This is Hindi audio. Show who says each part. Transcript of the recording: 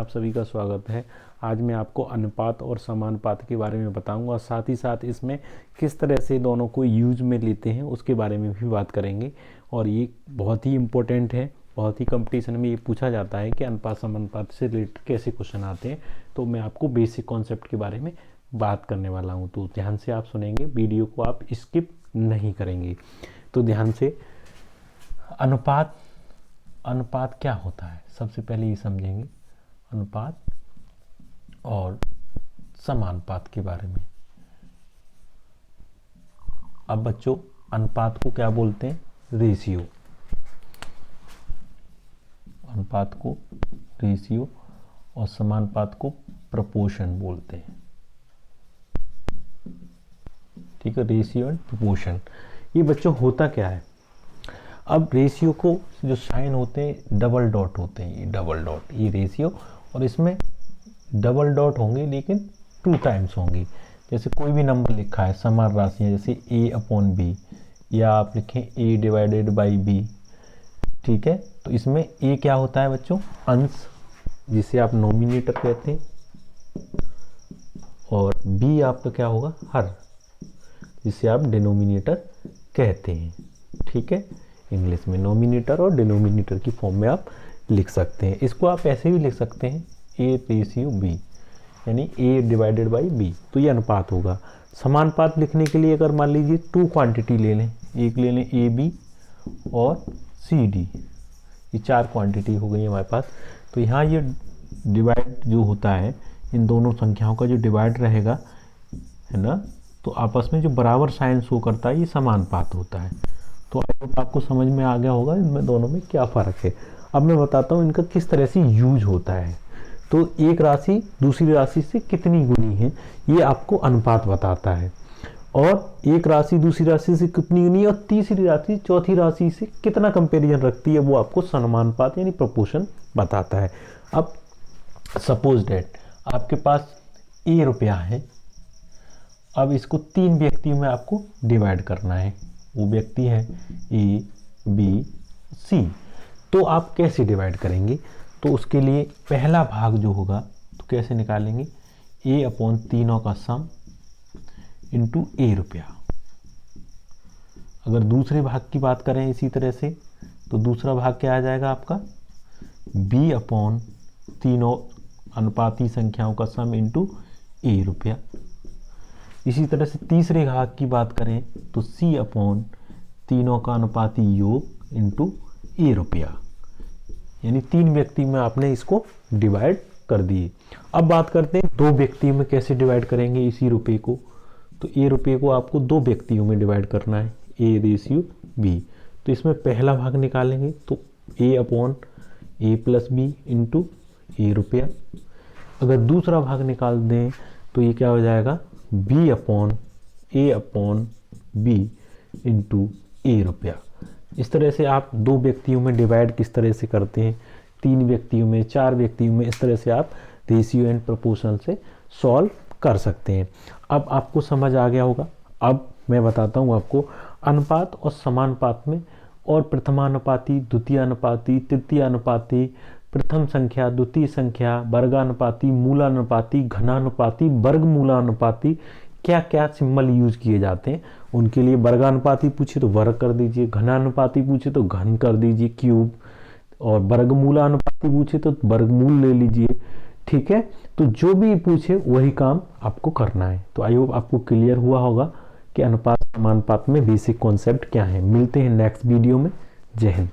Speaker 1: आप सभी का स्वागत है। आज मैं आपको अनुपात और समानुपात के बारे में बताऊंगा, साथ ही साथ इसमें किस तरह से दोनों को यूज में लेते हैं उसके बारे में भी बात करेंगे। और ये बहुत ही इम्पोर्टेंट है, बहुत ही कंपटीशन में ये पूछा जाता है कि अनुपात समानुपात से रिलेटेड कैसे क्वेश्चन आते हैं। तो मैं आपको बेसिक कॉन्सेप्ट के बारे में बात करने वाला हूँ, तो ध्यान से आप सुनेंगे, वीडियो को आप स्किप नहीं करेंगे। तो ध्यान से अनुपात क्या होता है सबसे पहले ये समझेंगे, अनुपात और समानुपात के बारे में। अब बच्चों, अनुपात को क्या बोलते हैं? रेशियो। अनुपात को रेशियो और समानुपात को प्रोपोर्शन बोलते हैं। ठीक है, रेशियो एंड प्रोपोर्शन। ये बच्चों होता क्या है? अब रेशियो को जो साइन होते हैं डबल डॉट होते हैं, ये डबल डॉट, ये रेशियो, और इसमें डबल डॉट होंगे लेकिन 2 टाइम्स होंगे। जैसे कोई भी नंबर लिखा है, समान राशियाँ, जैसे a/b, या आप लिखें a/b। ठीक है, तो इसमें a क्या होता है बच्चों? अंश, जिसे आप नोमिनेटर कहते हैं, और b आपका क्या होगा? हर, जिसे आप डिनोमिनेटर कहते हैं। ठीक है, इंग्लिश में नोमिनेटर और डिनोमिनेटर की फॉर्म में आप लिख सकते हैं। इसको आप ऐसे भी लिख सकते हैं a/b, यानी a/b, तो ये अनुपात होगा। समानुपात लिखने के लिए अगर मान लीजिए 2 क्वांटिटी ले लें, एक ले लें ab और cd, ये 4 क्वांटिटी हो गई हमारे पास। तो यहाँ ये डिवाइड जो होता है, इन दोनों संख्याओं का जो डिवाइड रहेगा, है ना, तो आपस में जो बराबर साइन शो करता है, ये समानुपात होता है। तो आपको समझ में आ गया होगा इनमें दोनों में क्या फ़र्क है। अब मैं बताता हूँ इनका किस तरह से यूज होता है। तो एक राशि दूसरी राशि से कितनी गुनी है, ये आपको अनुपात बताता है। और एक राशि दूसरी राशि से कितनी गुनी है, और तीसरी राशि चौथी राशि से कितना कंपैरिजन रखती है, वो आपको समानुपात यानी प्रोपोर्शन बताता है। अब सपोज डेट आपके पास ₹a है। अब इसको 3 व्यक्तियों में आपको डिवाइड करना है। वो व्यक्ति है A, B, C। तो आप कैसे डिवाइड करेंगे? तो उसके लिए पहला भाग जो होगा, तो कैसे निकालेंगे? a/3 का सम इंटू ₹a। अगर दूसरे भाग की बात करें इसी तरह से, तो दूसरा भाग क्या आ जाएगा आपका? b/3 अनुपाती संख्याओं का सम इंटू ₹a। इसी तरह से तीसरे भाग की बात करें तो c/3 का अनुपाती योग इंटू ₹a, यानी 3 व्यक्ति में आपने इसको डिवाइड कर दिए। अब बात करते हैं 2 व्यक्तियों में कैसे डिवाइड करेंगे इसी रुपये को। तो ₹a को आपको 2 व्यक्तियों में डिवाइड करना है, a/b। तो इसमें पहला भाग निकालेंगे तो a/a+b इंटू ₹a। अगर दूसरा भाग निकाल दें तो ये क्या हो जाएगा? b/a/b into ₹a। इस तरह से आप 2 व्यक्तियों में डिवाइड किस तरह से करते हैं, 3 व्यक्तियों में, 4 व्यक्तियों में, इस तरह से आप रेशियो एंड प्रोपोर्शन से सॉल्व कर सकते हैं। अब आपको समझ आ गया होगा। अब मैं बताता हूँ आपको अनुपात और समानुपात में, और प्रथमानुपाती, द्वितीयानुपाती, तृतीयानुपाती, प्रथम संख्या, द्वितीय संख्या, वर्गानुपाती, मूलानुपाती, घनानुपाती, वर्गमूलानुपाती, क्या क्या सिंबल यूज किए जाते हैं उनके लिए। वर्गानुपाती पूछे तो वर्ग कर दीजिए, घनानुपाती पूछे तो घन कर दीजिए, क्यूब, और वर्गमूलानुपाती पूछे तो वर्गमूल ले लीजिए। ठीक है, तो जो भी पूछे वही काम आपको करना है। तो आई होप आपको क्लियर हुआ होगा कि अनुपात समानुपात में बेसिक कॉन्सेप्ट क्या है। मिलते हैं नेक्स्ट वीडियो में। जय हिंद।